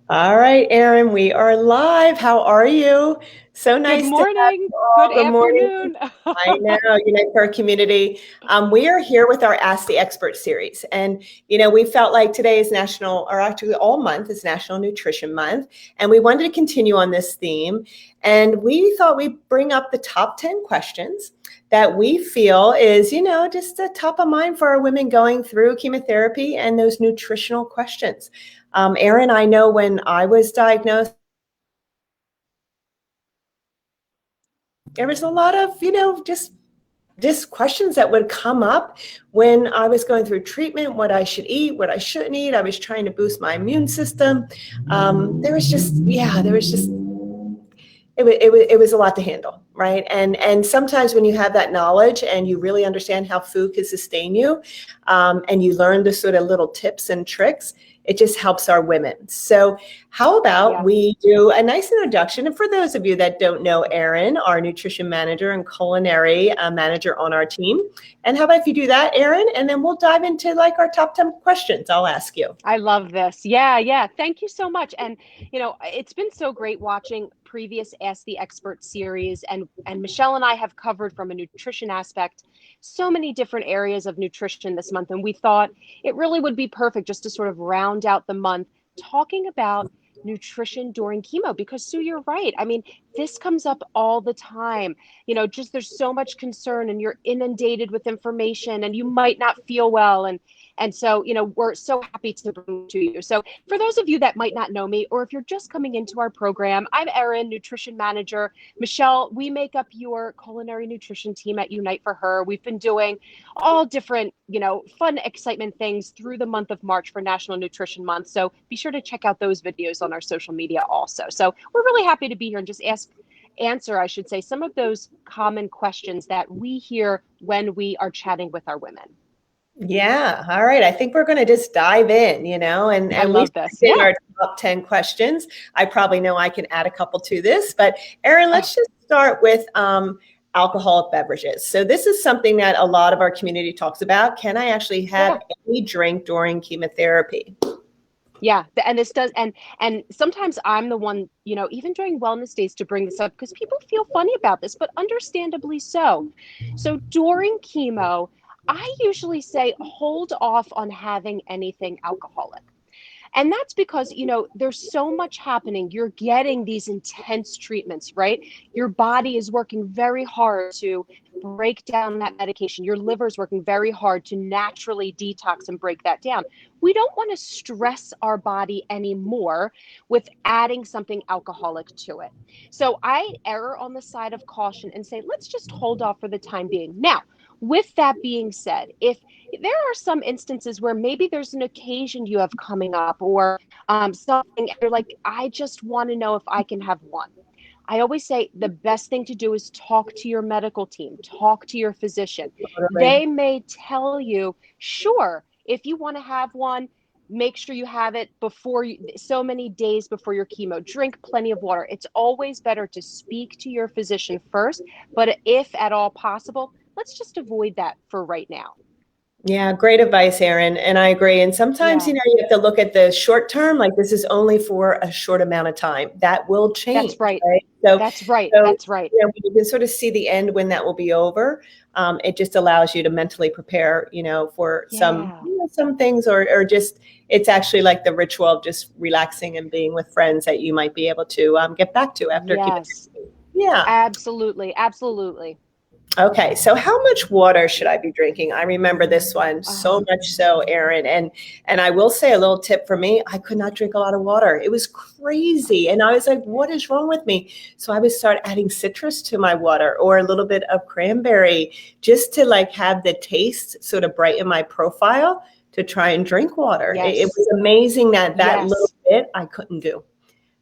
All right, Erin, we are live. How are you? So Good nice to have morning. you Good all. Good morning. afternoon. I know, Unite for Our Community. We are here with our Ask the Expert series. And, we felt like today is National, or actually all month is National Nutrition Month. And we wanted to continue on this theme. And we thought we'd bring up the top 10 questions that we feel is, just the top of mind for our women going through chemotherapy and those nutritional questions. Erin, I know when I was diagnosed, there was a lot of, just questions that would come up when I was going through treatment, what I should eat, what I shouldn't eat. I was trying to boost my immune system. There was just it was a lot to handle, right? And sometimes when you have that knowledge and you really understand how food can sustain you, and you learn the sort of little tips and tricks, it just helps our women. So how about Yeah. we do a nice introduction? And for those of you that don't know Erin, our nutrition manager and culinary manager on our team, and how about if you do that, Erin, and then we'll dive into like our top 10 questions I'll ask you. I love this. Yeah, yeah. Thank you so much. And it's been so great watching previous Ask the Expert series, and Michelle and I have covered from a nutrition aspect so many different areas of nutrition this month, and we thought it really would be perfect just to sort of round out the month talking about nutrition during chemo, because Sue, you're right. I mean, this comes up all the time. Just there's so much concern and you're inundated with information and you might not feel well, and so, we're so happy to bring it to you. So, for those of you that might not know me, or if you're just coming into our program, I'm Erin, nutrition manager. Michelle, we make up your culinary nutrition team at Unite for Her. We've been doing all different, fun, excitement things through the month of March for National Nutrition Month. So, be sure to check out those videos on our social media also. So, we're really happy to be here and just answer, I should say, some of those common questions that we hear when we are chatting with our women. Yeah. All right. I think we're going to just dive in, I and we love this. did Yeah. our top 10 questions. I probably know I can add a couple to this, but Erin, Oh, let's just start with alcoholic beverages. So this is something that a lot of our community talks about. Can I actually have yeah. any drink during chemotherapy? Yeah. And this does, and sometimes I'm the one, even during wellness days to bring this up because people feel funny about this, but understandably so. So during chemo, I usually say hold off on having anything alcoholic. And that's because, there's so much happening. You're getting these intense treatments, right? Your body is working very hard to break down that medication. Your liver is working very hard to naturally detox and break that down. We don't want to stress our body anymore with adding something alcoholic to it. So I err on the side of caution and say, let's just hold off for the time being. Now, with that being said, if there are some instances where maybe there's an occasion you have coming up or something, and you're like, I just want to know if I can have one. I always say the best thing to do is talk to your medical team, talk to your physician. Totally. They may tell you, sure, if you want to have one, make sure you have it before so many days before your chemo. Drink plenty of water. It's always better to speak to your physician first, but if at all possible, let's just avoid that for right now. Yeah, great advice, Erin. And I agree. And sometimes, Yeah, you have to look at the short term, like this is only for a short amount of time. That will change, that's right. right? So, That's right. so That's right. when you can sort of see the end when that will be over, it just allows you to mentally prepare, for Yeah. some things, or just it's actually like the ritual of just relaxing and being with friends that you might be able to get back to after Yes. chemotherapy. Yeah. Absolutely. Absolutely. Okay, so how much water should I be drinking? I remember this one so Oh, much so, Erin, and I will say a little tip for me, I could not drink a lot of water. It was crazy. And I was like, what is wrong with me? So I would start adding citrus to my water or a little bit of cranberry just to like have the taste sort of brighten my profile to try and drink water. It yes. was amazing that little Yes. bit I couldn't do.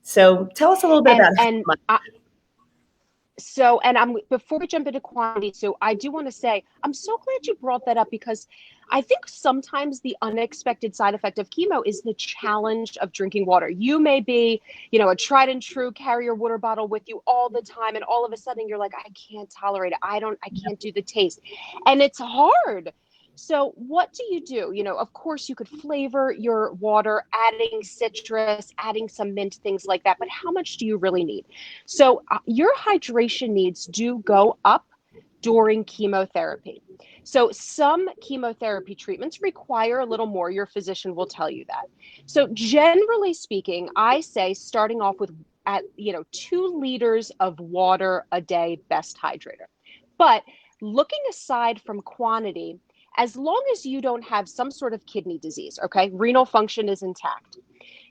So tell us a little bit And about how and much. so, and I'm before we jump into quantity, so I do want to say I'm so glad you brought that up because I think sometimes the unexpected side effect of chemo is the challenge of drinking water. You may be, a tried and true, carry your water bottle with you all the time, and all of a sudden you're like, I can't tolerate it. I can't do the taste. And it's hard. So what do? Of course, you could flavor your water, adding citrus, adding some mint, things like that. But how much do you really need? So your hydration needs do go up during chemotherapy. So some chemotherapy treatments require a little more. Your physician will tell you that. So generally speaking, I say starting off with 2 liters of water a day, best hydrator. But looking aside from quantity, as long as you don't have some sort of kidney disease, okay, renal function is intact,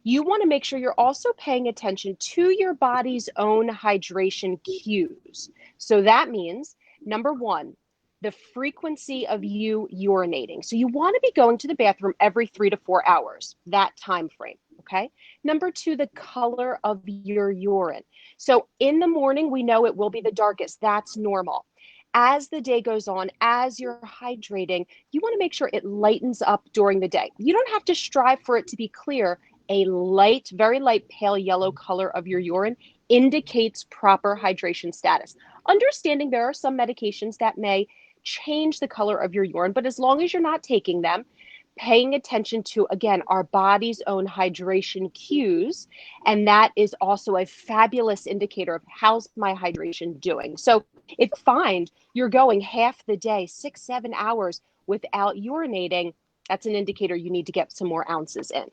you want to make sure you're also paying attention to your body's own hydration cues. So that means, number one, the frequency of you urinating. So you want to be going to the bathroom every 3 to 4 hours, that time frame. Okay. Number two, the color of your urine. So in the morning, we know it will be the darkest. That's normal. As the day goes on, as you're hydrating, you want to make sure it lightens up during the day. You don't have to strive for it to be clear. A light, very light pale yellow color of your urine indicates proper hydration status. Understanding there are some medications that may change the color of your urine, but as long as you're not taking them, paying attention to, again, our body's own hydration cues. And that is also a fabulous indicator of how's my hydration doing. So if you find you're going half the day, 6, 7 hours without urinating, that's an indicator you need to get some more ounces in.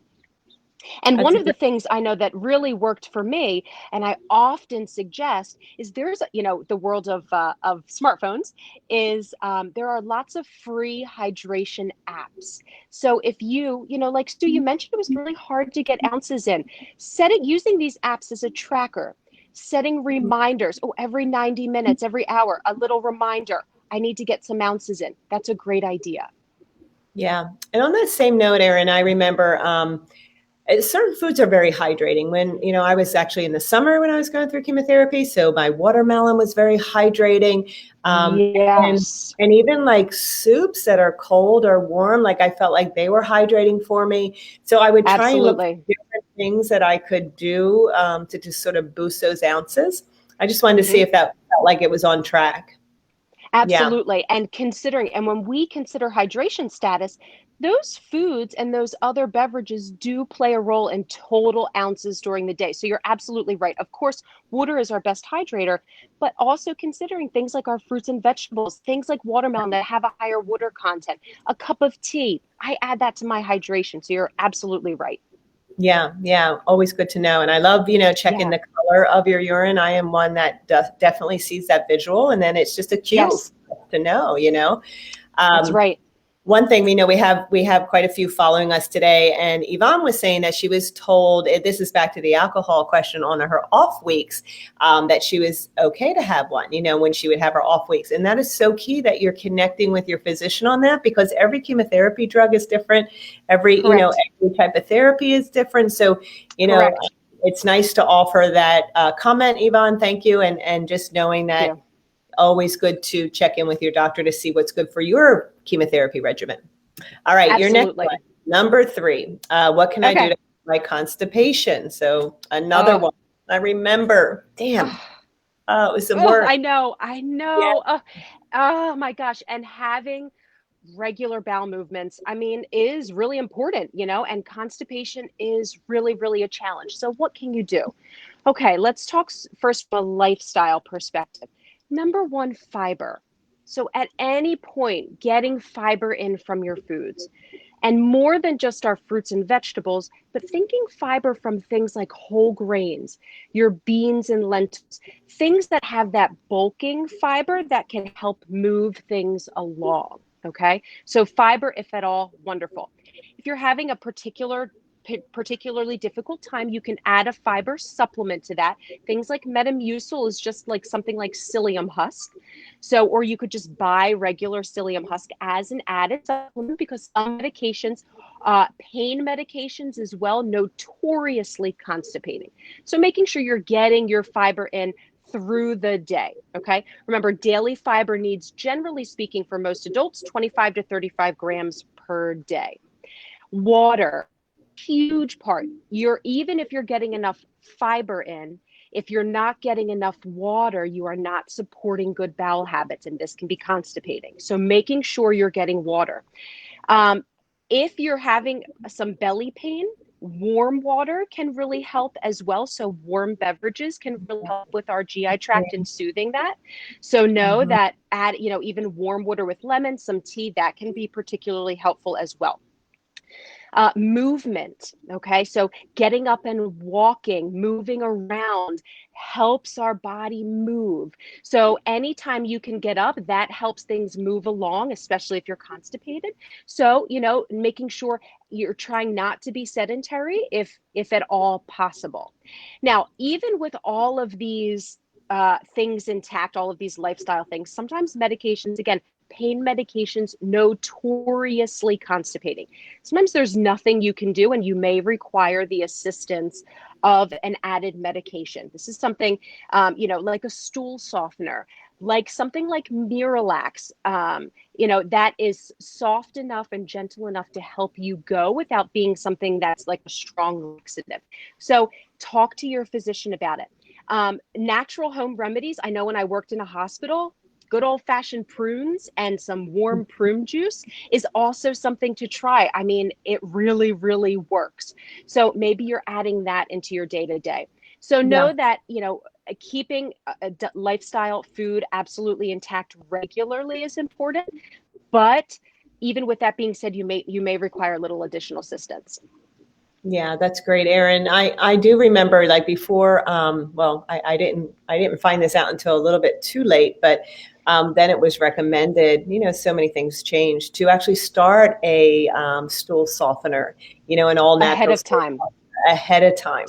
And That's one a of the great, things I know that really worked for me, and I often suggest, is the world of smartphones, is there are lots of free hydration apps. So if like Stu, you mentioned it was really hard to get ounces in, using these apps as a tracker, setting reminders. Oh, every 90 minutes, every hour, a little reminder. I need to get some ounces in. That's a great idea. yeah. And on that same note, Erin, I remember certain foods are very hydrating. When, I was actually in the summer when I was going through chemotherapy, so my watermelon was very hydrating. And Yes, and even like soups that are cold or warm, like I felt like they were hydrating for me. So I would try and look for absolutely. different things that I could do to just sort of boost those ounces. I just wanted to see Mhm. if that felt like it was on track. Yeah. Absolutely. And when we consider hydration status, those foods and those other beverages do play a role in total ounces during the day. So you're absolutely right. Of course, water is our best hydrator, but also considering things like our fruits and vegetables, things like watermelon that have a higher water content, a cup of tea. I add that to my hydration. So you're absolutely right. Yeah, yeah, always good to know. And I love, checking Yeah. the color of your urine. I am one that definitely sees that visual, and then it's just a cue Yes, to know. that's Um, right. One thing we know, we have quite a few following us today, and Yvonne was saying that she was told, this is back to the alcohol question, on her off weeks, that she was okay to have one, when she would have her off weeks. And that is so key that you're connecting with your physician on that, because every chemotherapy drug is different. Correct. Every type of therapy is different. So, you know, Correct. it's nice to offer that comment, Yvonne. Thank you. And just knowing Thank that, you. always good to check in with your doctor to see what's good for your chemotherapy regimen. All right, your next one, Absolutely. number 3. What can I do Okay. to my constipation? So another Oh, one. I remember, damn, oh, it was the oh, worst. I know. I Yeah, know. Oh my gosh. And having regular bowel movements, I mean, is really important, and constipation is really, really a challenge. So, what can you do? Okay, let's talk first from a lifestyle perspective. Number one, fiber. So, at any point, getting fiber in from your foods. And more than just our fruits and vegetables, but thinking fiber from things like whole grains, your beans and lentils, things that have that bulking fiber that can help move things along. Okay. So, fiber, if at all, wonderful. If you're having a particularly difficult time, you can add a fiber supplement to that. Things like Metamucil is just like something like psyllium husk. So, or you could just buy regular psyllium husk as an added supplement, because some medications, pain medications as well, notoriously constipating. So, making sure you're getting your fiber in through the day. Okay. Remember, daily fiber needs, generally speaking, for most adults, 25 to 35 grams per day. Water, huge part. Even if you're getting enough fiber in, if you're not getting enough water, you are not supporting good bowel habits, and this can be constipating. So making sure you're getting water. Um, if you're having some belly pain, warm water can really help as well. So warm beverages can really help with our GI tract in soothing that. So know Mhm. that even warm water with lemon, some tea, that can be particularly helpful as well. Movement. Okay. So getting up and walking, moving around helps our body move. So anytime you can get up, that helps things move along, especially if you're constipated. So, making sure you're trying not to be sedentary if at all possible. Now, even with all of these things intact, all of these lifestyle things, sometimes medications, again, pain medications, notoriously constipating. Sometimes there's nothing you can do, and you may require the assistance of an added medication. This is something, like a stool softener, like something like Miralax, that is soft enough and gentle enough to help you go without being something that's like a strong laxative. So talk to your physician about it. Natural home remedies. I know when I worked in a hospital, good old fashioned prunes and some warm prune juice is also something to try. I mean, it really, really works. So maybe you're adding that into your day to day. So Yeah. know that, keeping a lifestyle food absolutely intact regularly is important. But even with that being said, you may require a little additional assistance. Yeah, that's great, Erin. I do remember like before, well, I didn't find this out until a little bit too late, but then it was recommended, so many things changed to actually start a stool softener, an all Ahead natural of stool time. softener ahead of time.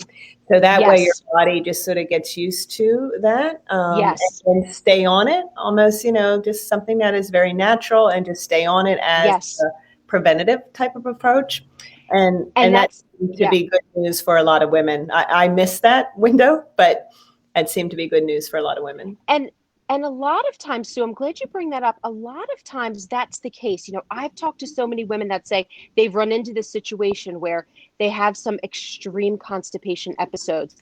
So that way your Yes. body just sort of gets used to that, Yes. and stay on it almost, just something that is very natural and just stay on it as a Yes. preventative type of approach. And And that that's, seemed to yeah. be good news for a lot of women. I missed that window, but it seemed to be good news for a lot of women. And a lot of times, Sue, I'm glad you bring that up. A lot of times that's the case. I've talked to so many women that say they've run into this situation where they have some extreme constipation episodes.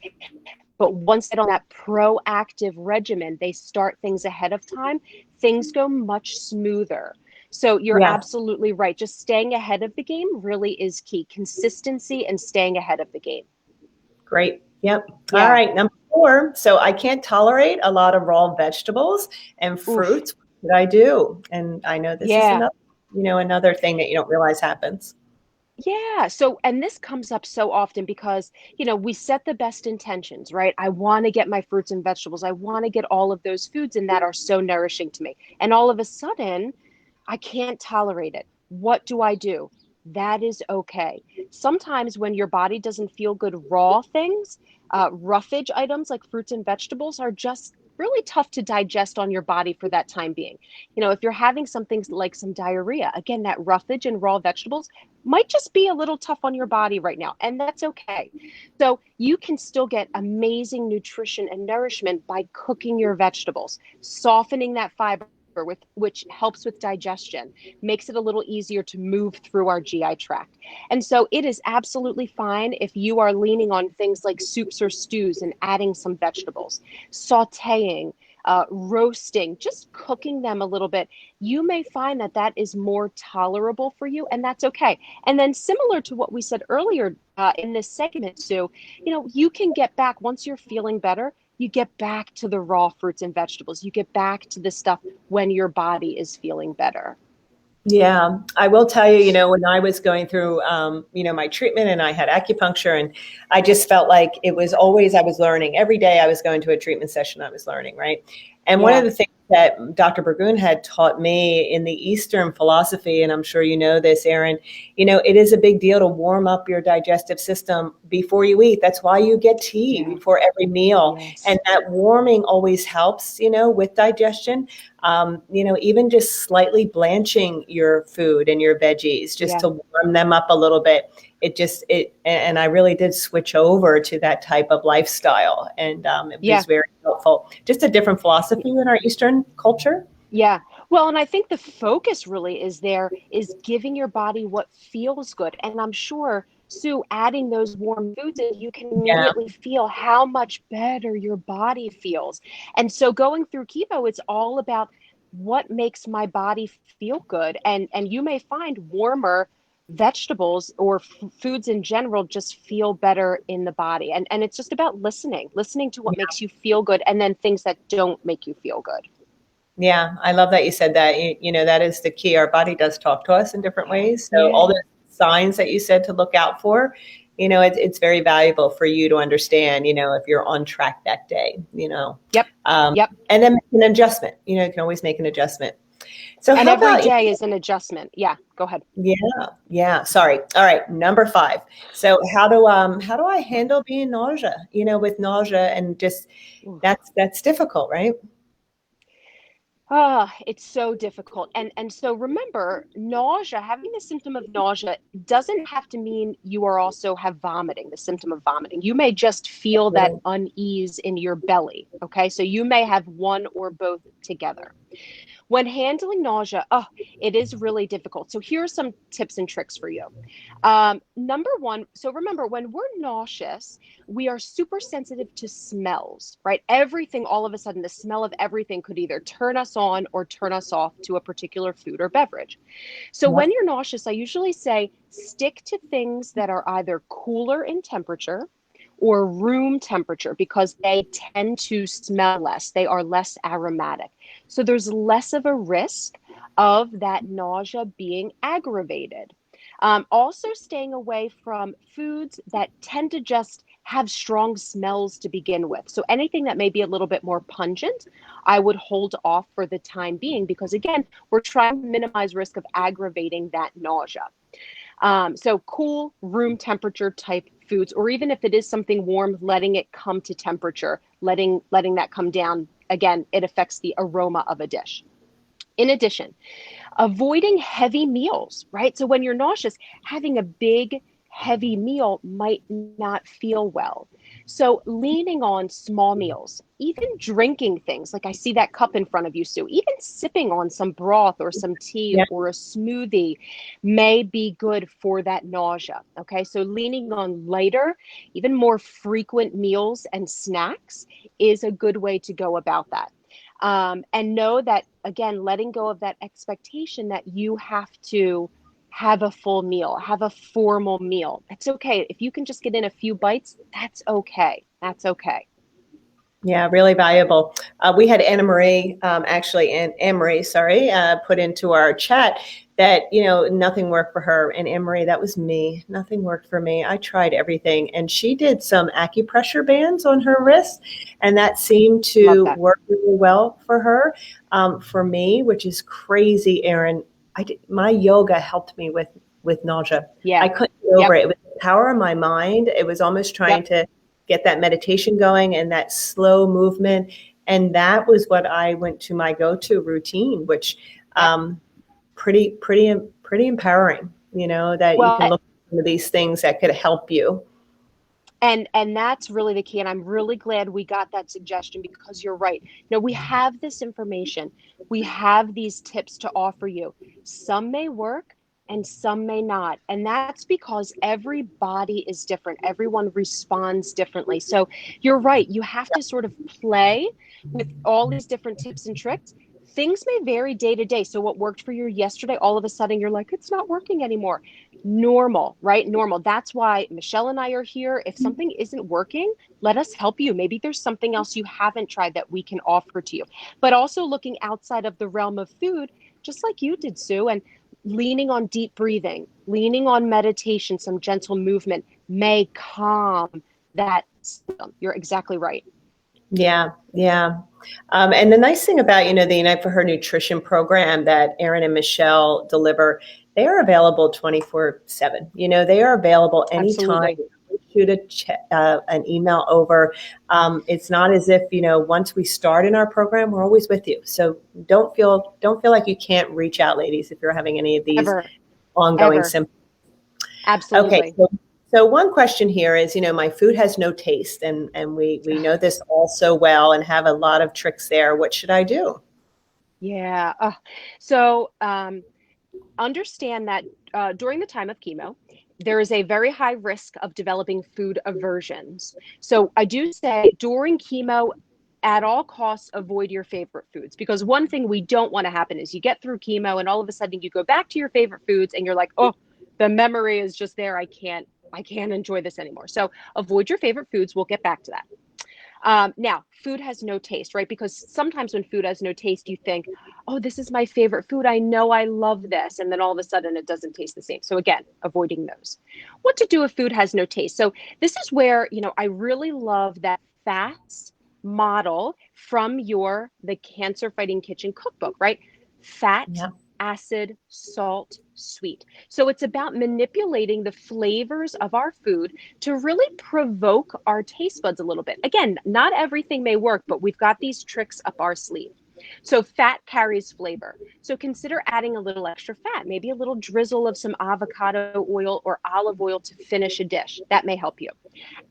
But once they get on that proactive regimen, they start things ahead of time, things go much smoother. So you're Yeah, absolutely right. Just staying ahead of the game really is key. Consistency and staying ahead of the game. great. Yep. All Yeah. right. Number 4. So I can't tolerate a lot of raw vegetables and Oof. fruits. What should I do? And I know this is Yeah. another thing that you don't realize happens. Yeah. So, and this comes up so often because, we set the best intentions, right? I want to get my fruits and vegetables. I want to get all of those foods and that are so nourishing to me. And all of a sudden, I can't tolerate it. What do I do? That is okay. Sometimes when your body doesn't feel good, raw things, roughage items like fruits and vegetables are just really tough to digest on your body for that time being. If you're having something like some diarrhea, again, that roughage and raw vegetables might just be a little tough on your body right now, and that's okay. So you can still get amazing nutrition and nourishment by cooking your vegetables, softening that fiber which helps with digestion, makes it a little easier to move through our GI tract. And so it is absolutely fine if you are leaning on things like soups or stews and adding some vegetables, sauteing, roasting, just cooking them a little bit. You may find that that is more tolerable for you, and that's okay. And then, similar to what we said earlier in this segment, Sue, you can get back once you're feeling better. You get back to the raw fruits and vegetables. You get back to the stuff when your body is feeling better. Yeah, I will tell you, when I was going through, my treatment and I had acupuncture, and I just felt like it was always, I was learning every day I was going to a treatment session, I was learning, right? And one of Yeah. the things that Dr. Burgoon had taught me in the Eastern philosophy, and I'm sure you know this, Erin, it is a big deal to warm up your digestive system before you eat. That's why you get tea Yeah. before every meal. Yes. And that warming always helps, with digestion. Even just slightly blanching your food and your veggies just Yeah. to warm them up a little bit. And I really did switch over to that type of lifestyle. And it Yeah. was very helpful. Just a different philosophy in our Eastern culture. Yeah. Well, and I think the focus really is giving your body what feels good. And I'm sure Sue, adding those warm foods, and you can Yeah. immediately feel how much better your body feels. And so going through keto, it's all about what makes my body feel good. And you may find warmer vegetables or foods in general just feel better in the body. And it's just about listening to what makes you feel good, and then things that don't make you feel good. Yeah, I love that you said that. That is the key. Our body does talk to us in different ways. So all Yeah. the signs that you said to look out for, it's very valuable for you to understand, if you're on track that day. Yep. Yep. And then make an adjustment. You can always make an adjustment. So And how every about, day is an adjustment. Yeah, go ahead. yeah, sorry. All right, number 5. So how do I handle being with nausea and just that's difficult, right? It's so difficult. And so remember, nausea, having the symptom of nausea doesn't have to mean you are also have vomiting, the symptom of vomiting. You may just feel that unease in your belly. Okay. So you may have one or both together. When handling nausea, it is really difficult. So here are some tips and tricks for you. Number one, so remember, when we're nauseous, we are super sensitive to smells, right? Everything, all of a sudden, the smell of everything could either turn us on or turn us off to a particular food or beverage. So when you're nauseous, I usually say stick to things that are either cooler in temperature or room temperature, because they tend to smell less. They are less aromatic. So there's less of a risk of that nausea being aggravated. Also, staying away from foods that tend to just have strong smells to begin with. So anything that may be a little bit more pungent, I would hold off for the time being, because again, we're trying to minimize risk of aggravating that nausea. So cool room temperature type foods, or even if it is something warm, letting it come to temperature, letting that come down. Again, it affects the aroma of a dish. In addition, avoiding heavy meals, right? So when you're nauseous, having a big, heavy meal might not feel well. So leaning on small meals, even drinking things, like I see that cup in front of you, Sue, even sipping on some broth or some tea Yeah. or a smoothie may be good for that nausea. Okay. So leaning on lighter, even more frequent meals and snacks is a good way to go about that. And know that, again, letting go of that expectation that you have to have a full meal, have a formal meal. That's okay. If you can just get in a few bites, that's okay. That's okay. Yeah, really valuable. We had Anna Marie, Anne Marie, sorry, put into our chat that, nothing worked for her. And Anne Marie, that was me. Nothing worked for me. I tried everything. And she did some acupressure bands on her wrist, and that seemed Love to that. work really well for her. For me, which is crazy, Erin, my yoga helped me with nausea. Yeah. I couldn't get over Yep. it. It was the power of my mind. It was almost trying Yep. to get that meditation going and that slow movement. And that was what I went to my go-to routine, which Yep. pretty empowering, that you Well, can look at some of these things that could help you. and that's really the key. And I'm really glad we got that suggestion, because you're right. Now we have this information. We have these tips to offer you. Some may work and some may not. And that's because every body is different. Everyone responds differently. So you're right. You have to sort of play with all these different tips and tricks. Things may vary day to day. So what worked for you yesterday, all of a sudden you're like, it's not working anymore. Normal, right? Normal. That's why Michelle and I are here. If something isn't working, let us help you. Maybe there's something else you haven't tried that we can offer to you. But also looking outside of the realm of food, just like you did, Sue, and leaning on deep breathing, leaning on meditation, some gentle movement may calm that system. You're exactly right. Yeah, yeah. And the nice thing about, the Unite for Her nutrition program that Erin and Michelle deliver, they are available 24/7. They are available anytime. Absolutely. Shoot an email over. It's not as if, once we start in our program, we're always with you. So don't feel like you can't reach out, ladies, if you're having any of these Ever, ongoing ever. symptoms. Okay, Absolutely. so one question here is, my food has no taste, and we know this all so well and have a lot of tricks there. What should I do? Yeah. So understand that during the time of chemo, there is a very high risk of developing food aversions. So I do say during chemo, at all costs, avoid your favorite foods, because one thing we don't want to happen is you get through chemo and all of a sudden you go back to your favorite foods and you're like, oh, the memory is just there. I can't enjoy this anymore. So avoid your favorite foods. We'll get back to that. Now, food has no taste, right? Because sometimes when food has no taste, you think, oh, this is my favorite food. I know I love this. And then all of a sudden it doesn't taste the same. So again, avoiding those. What to do if food has no taste? So this is where, I really love that fats model from the Cancer Fighting Kitchen cookbook, right? Fat, Yeah. acid, salt, sweet. So it's about manipulating the flavors of our food to really provoke our taste buds a little bit. Again, not everything may work, but we've got these tricks up our sleeve. So fat carries flavor. So consider adding a little extra fat, maybe a little drizzle of some avocado oil or olive oil to finish a dish. That may help you.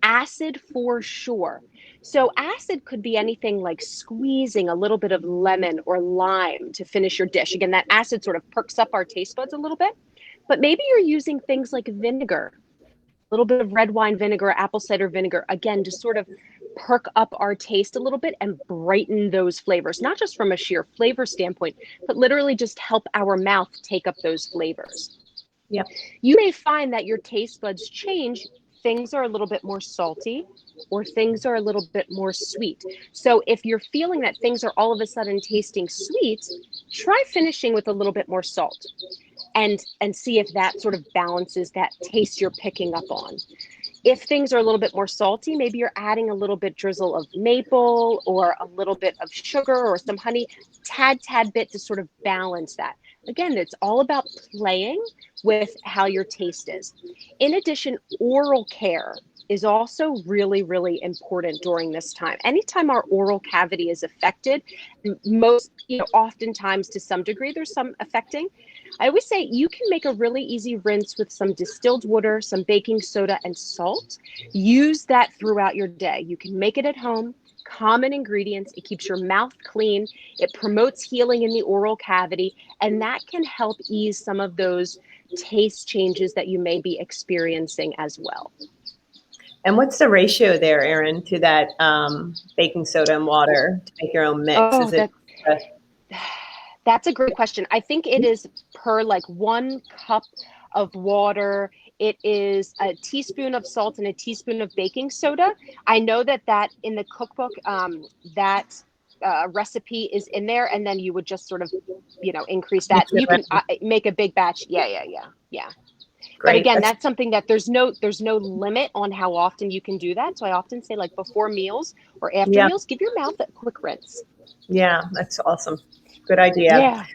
Acid for sure. So acid could be anything like squeezing a little bit of lemon or lime to finish your dish. Again, that acid sort of perks up our taste buds a little bit. But maybe you're using things like vinegar, a little bit of red wine vinegar, apple cider vinegar, again, to sort of perk up our taste a little bit and brighten those flavors, not just from a sheer flavor standpoint, but literally just help our mouth take up those flavors. Yeah. You may find that your taste buds change. Things are a little bit more salty or things are a little bit more sweet. So if you're feeling that things are all of a sudden tasting sweet, try finishing with a little bit more salt and see if that sort of balances that taste you're picking up on. If things are a little bit more salty, maybe you're adding a little bit drizzle of maple or a little bit of sugar or some honey, tad bit to sort of balance that. Again, it's all about playing with how your taste is. In addition, oral care is also really, really important during this time. Anytime our oral cavity is affected, oftentimes to some degree, there's some affecting. I always say you can make a really easy rinse with some distilled water, some baking soda, and salt. Use that throughout your day. You can make it at home. Common ingredients. It keeps your mouth clean. It promotes healing in the oral cavity, and that can help ease some of those taste changes that you may be experiencing as well. And what's the ratio there, Erin, to that baking soda and water to make your own mix? Oh, that's a great question. I think it is per like 1 cup of water. It is a teaspoon of salt and a teaspoon of baking soda. I know that in the cookbook, that recipe is in there, and then you would just sort of, increase that. You can make a big batch. Yeah. Great. But again, that's something that there's no limit on how often you can do that. So I often say, like, before meals or after meals, give your mouth a quick rinse. Yeah, that's awesome. Good idea. Yeah.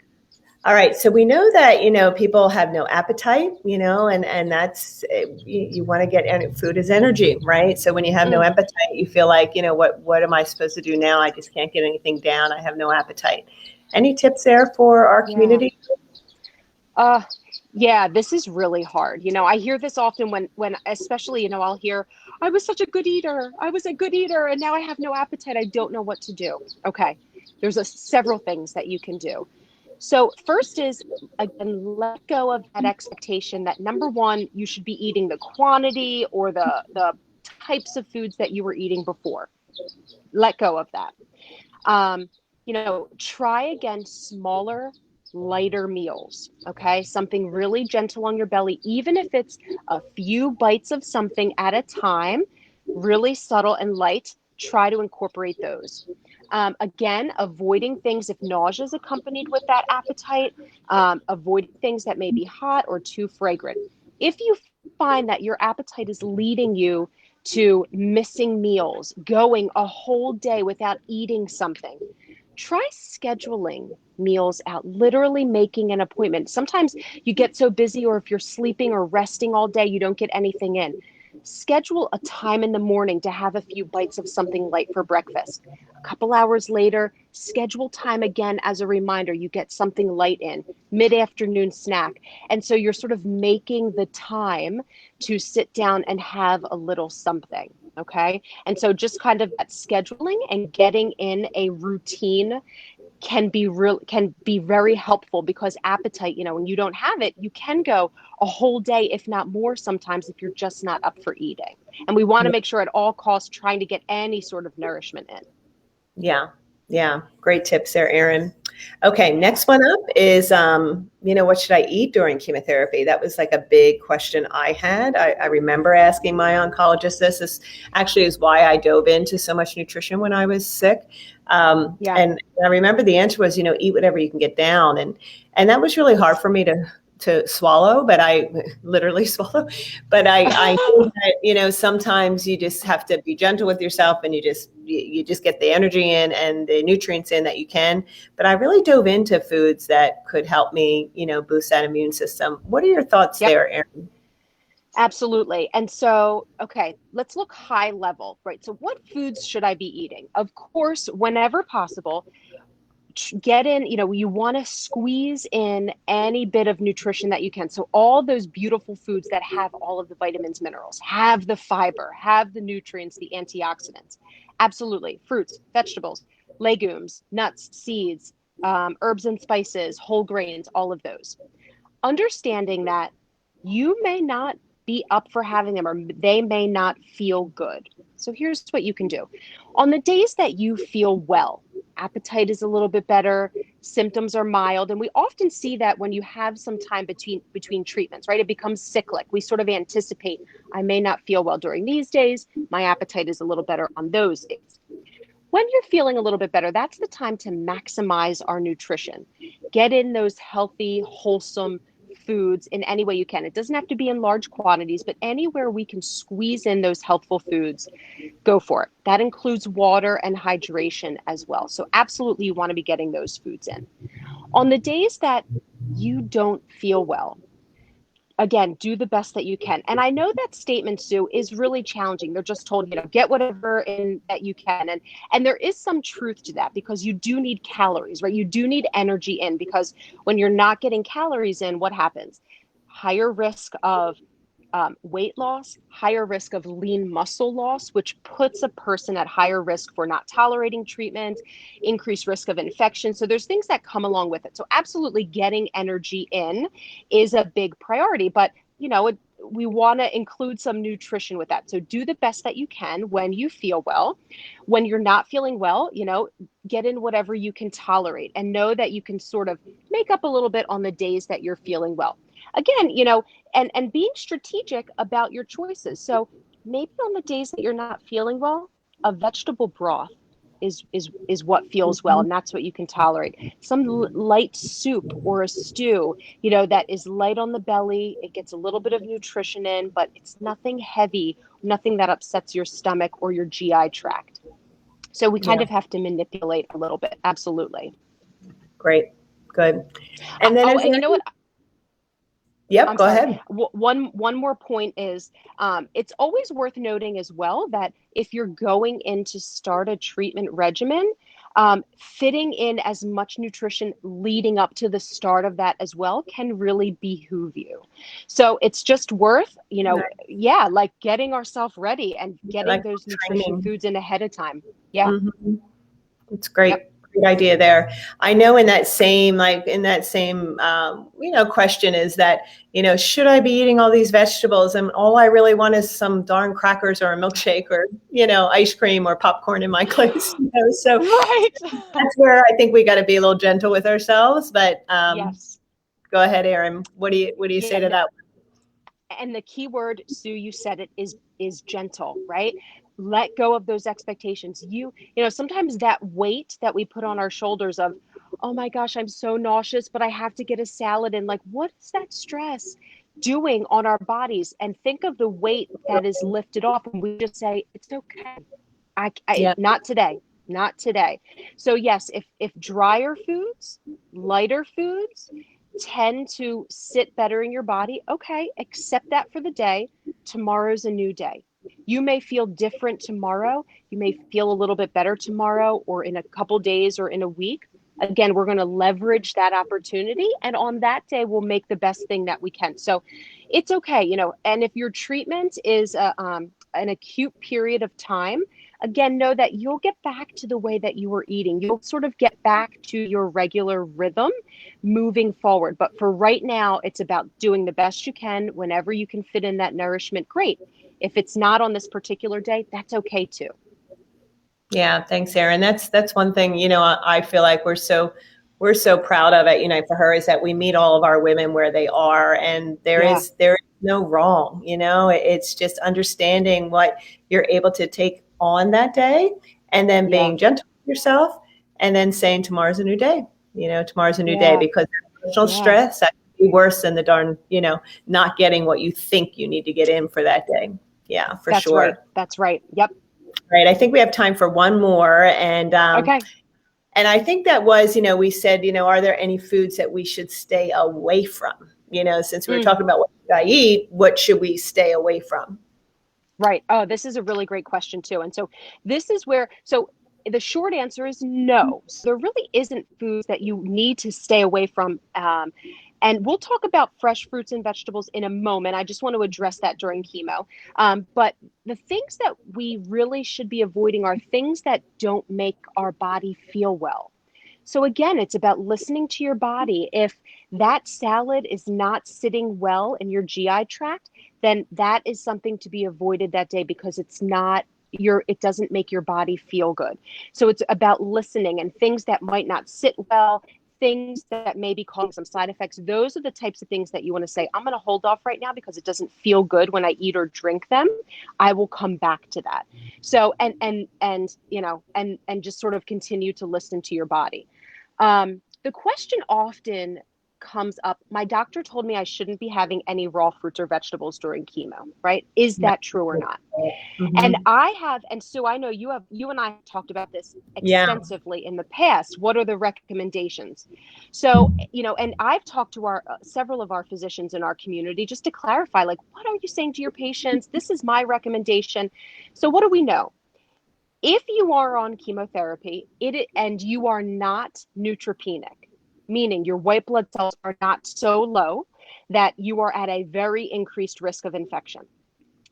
All right. So we know that, people have no appetite, and that's, you want to get, food is energy, right? So when you have no appetite, you feel like, what am I supposed to do now? I just can't get anything down. I have no appetite. Any tips there for our community? Yeah, this is really hard. I hear this often when especially, I'll hear, I was such a good eater. I was a good eater and now I have no appetite. I don't know what to do. Okay. There's several things that you can do. So first is, again, let go of that expectation that, number one, you should be eating the quantity or the types of foods that you were eating before. Let go of that. Try again smaller, lighter meals. Okay. Something really gentle on your belly, even if it's a few bites of something at a time, really subtle and light. Try to incorporate those. Again, avoiding things if nausea is accompanied with that appetite, avoid things that may be hot or too fragrant. If you find that your appetite is leading you to missing meals, going a whole day without eating something, try scheduling meals out, literally making an appointment. Sometimes you get so busy, or if you're sleeping or resting all day, you don't get anything in. Schedule a time in the morning to have a few bites of something light for breakfast. A couple hours later, schedule time again as a reminder. You get something light in, mid-afternoon snack. And so you're sort of making the time to sit down and have a little something. Okay. And so just kind of that scheduling and getting in a routine can be very helpful, because appetite, when you don't have it, you can go a whole day, if not more, sometimes, if you're just not up for eating. And we want to make sure at all costs trying to get any sort of nourishment in. Yeah. Yeah. Great tips there, Erin. Okay. Next one up is, what should I eat during chemotherapy? That was like a big question I had. I remember asking my oncologist this. This actually is why I dove into so much nutrition when I was sick. Yeah. And I remember the answer was, eat whatever you can get down. And that was really hard for me to swallow, but I literally swallow. But I think that, sometimes you just have to be gentle with yourself, and you just get the energy in and the nutrients in that you can. But I really dove into foods that could help me, boost that immune system. What are your thoughts Yep. there, Erin? Absolutely. And so, okay, let's look high level, right? So what foods should I be eating? Of course, whenever possible, get in, you want to squeeze in any bit of nutrition that you can. So all those beautiful foods that have all of the vitamins, minerals, have the fiber, have the nutrients, the antioxidants. Absolutely. Fruits, vegetables, legumes, nuts, seeds, herbs and spices, whole grains, all of those. Understanding that you may not be up for having them, or they may not feel good. So here's what you can do. On the days that you feel well, appetite is a little bit better, symptoms are mild, and we often see that when you have some time between treatments, right? It becomes cyclic. We sort of anticipate, I may not feel well during these days, my appetite is a little better on those days. When you're feeling a little bit better, that's the time to maximize our nutrition. Get in those healthy, wholesome foods in any way you can. It doesn't have to be in large quantities, but anywhere we can squeeze in those healthful foods, go for it. That includes water and hydration as well. So absolutely, you want to be getting those foods in. On the days that you don't feel well, again, do the best that you can. And I know that statement, Sue, is really challenging. They're just told, get whatever in that you can. And there is some truth to that, because you do need calories, right? You do need energy in, because when you're not getting calories in, what happens? Higher risk of weight loss, higher risk of lean muscle loss, which puts a person at higher risk for not tolerating treatment, increased risk of infection. So there's things that come along with it. So absolutely, getting energy in is a big priority, but we want to include some nutrition with that. So do the best that you can when you feel well. When you're not feeling well, get in whatever you can tolerate, and know that you can sort of make up a little bit on the days that you're feeling well. Again, and being strategic about your choices. So maybe on the days that you're not feeling well, a vegetable broth is what feels well, and that's what you can tolerate. Some light soup or a stew, that is light on the belly. It gets a little bit of nutrition in, but it's nothing heavy, nothing that upsets your stomach or your GI tract. So we kind of have to manipulate a little bit. Absolutely. Great. Good. And then, and you know what? Yep, go ahead. One more point is, it's always worth noting as well that if you're going in to start a treatment regimen, fitting in as much nutrition leading up to the start of that as well can really behoove you. So it's just worth, like getting ourselves ready and getting those nutrition foods in ahead of time. Yeah. Mm-hmm. It's great. Yep. Great idea there. I know in that same question is that, should I be eating all these vegetables, and all I really want is some darn crackers or a milkshake or, ice cream or popcorn in my place. So right. That's where I think we got to be a little gentle with ourselves. But yes. Go ahead, Erin. What do you say to that? And the key word, Sue, you said it, is gentle, right? Let go of those expectations. Sometimes that weight that we put on our shoulders of, oh my gosh, I'm so nauseous, but I have to get a salad. And like, what is that stress doing on our bodies? And think of the weight that is lifted off, and we just say, it's okay. Not today. Not today. So yes, if drier foods, lighter foods tend to sit better in your body, okay, accept that for the day. Tomorrow's a new day. You may feel different tomorrow. You may feel a little bit better tomorrow, or in a couple days, or in a week. Again, we're going to leverage that opportunity, and on that day, we'll make the best thing that we can. So it's okay, and if your treatment is an acute period of time, again, know that you'll get back to the way that you were eating. You'll sort of get back to your regular rhythm moving forward. But for right now, it's about doing the best you can whenever you can fit in that nourishment. Great. If it's not on this particular day, that's okay too. Yeah, thanks, Erin. That's one thing, I feel like we're so proud of at Unite for Her is that we meet all of our women where they are, and there Yeah. is no wrong, it's just understanding what you're able to take on that day, and then Yeah. being gentle with yourself, and then saying tomorrow's a new day. Tomorrow's a new day, Yeah. because emotional Yeah. stress that can be worse than the darn, not getting what you think you need to get in for that day. Yeah, for That's sure. right. That's right. Yep. Right. I think we have time for one more. Okay. And I think that was, we said, are there any foods that we should stay away from? Since we were talking about what should I eat, what should we stay away from? Right. Oh, this is a really great question too. And so this is where, so the short answer is no. So there really isn't foods that you need to stay away from. And we'll talk about fresh fruits and vegetables in a moment. I just want to address that during chemo. But the things that we really should be avoiding are things that don't make our body feel well. So again, it's about listening to your body. If that salad is not sitting well in your GI tract, then that is something to be avoided that day because it doesn't make your body feel good. So it's about listening, and things that might not sit well, things that may be causing some side effects. Those are the types of things that you want to say, I'm going to hold off right now because it doesn't feel good when I eat or drink them. I will come back to that. So, and just sort of continue to listen to your body. The question often comes up, my doctor told me I shouldn't be having any raw fruits or vegetables during chemo, right? Is that true or not? And Mhm. and Sue, I know you and I have talked about this Yeah. extensively in the past. What are the recommendations? So, and I've talked to several of our physicians in our community just to clarify, like, what are you saying to your patients? This is my recommendation. So what do we know? If you are on chemotherapy, and you are not neutropenic, meaning your white blood cells are not so low that you are at a very increased risk of infection.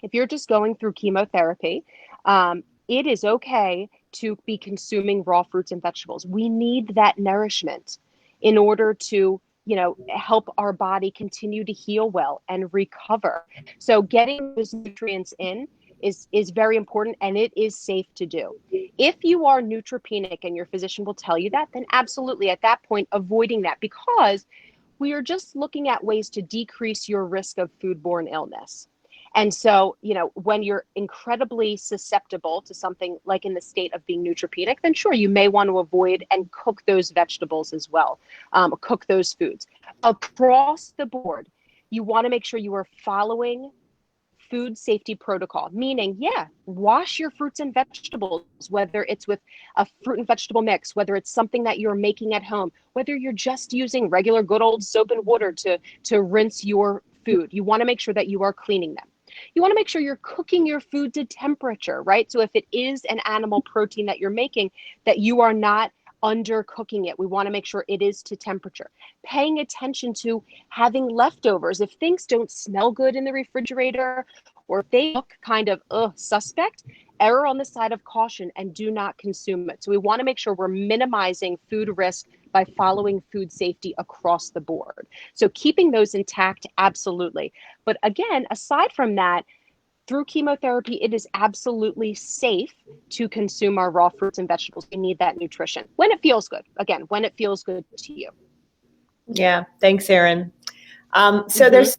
If you're just going through chemotherapy, it is okay to be consuming raw fruits and vegetables. We need that nourishment in order to, help our body continue to heal well and recover. So getting those nutrients in is very important, and it is safe to do. If you are neutropenic and your physician will tell you that, then absolutely at that point avoiding that, because we are just looking at ways to decrease your risk of foodborne illness. And so, when you're incredibly susceptible to something like in the state of being neutropenic, then sure, you may want to avoid and cook those vegetables as well, cook those foods. Across the board, you want to make sure you are following food safety protocol, meaning, wash your fruits and vegetables, whether it's with a fruit and vegetable mix, whether it's something that you're making at home, whether you're just using regular good old soap and water to rinse your food. You want to make sure that you are cleaning them. You want to make sure you're cooking your food to temperature, right? So if it is an animal protein that you're making, that you are not undercooking it. We want to make sure it is to temperature. Paying attention to having leftovers. If things don't smell good in the refrigerator, or if they look kind of suspect, err on the side of caution and do not consume it. So we want to make sure we're minimizing food risk by following food safety across the board. So keeping those intact, absolutely. But again, aside from that, through chemotherapy, it is absolutely safe to consume our raw fruits and vegetables. We need that nutrition when it feels good. Again, when it feels good to you. Yeah. Thanks, Erin. So there's,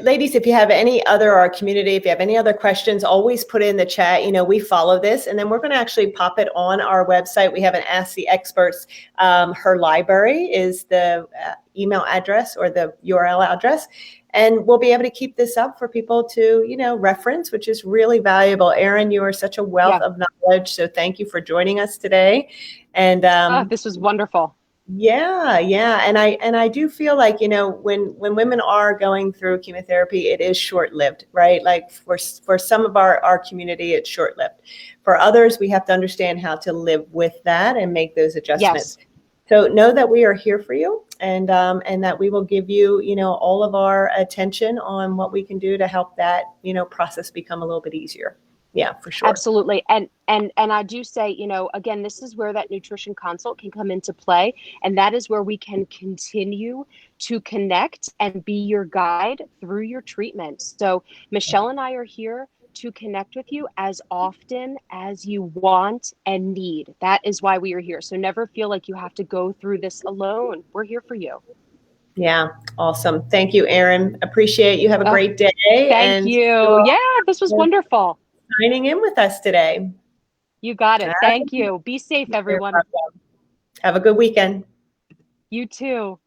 ladies, if you have our community, if you have any other questions, always put it in the chat. We follow this, and then we're going to actually pop it on our website. We have an Ask the Experts. Her library is the email address or the URL address. And we'll be able to keep this up for people to, reference, which is really valuable. Erin, you are such a wealth of knowledge. So thank you for joining us today. And this was wonderful. Yeah. And I do feel like, when women are going through chemotherapy, it is short-lived, right? Like for some of our community, it's short-lived. For others, we have to understand how to live with that and make those adjustments. Yes. So know that we are here for you, and that we will give you, all of our attention on what we can do to help that, process become a little bit easier. Yeah, for sure. Absolutely. And I do say, you know, again, this is where that nutrition consult can come into play. And that is where we can continue to connect and be your guide through your treatment. So Michelle and I are here to connect with you as often as you want and need. That is why we are here. So never feel like you have to go through this alone. We're here for you. Yeah, awesome. Thank you, Erin. Appreciate you. Have a Oh, great day. thank And you. Yeah, this was wonderful. signing in with us today. You got All it. right. Thank you. Be safe, You're everyone. welcome. Have a good weekend. You too.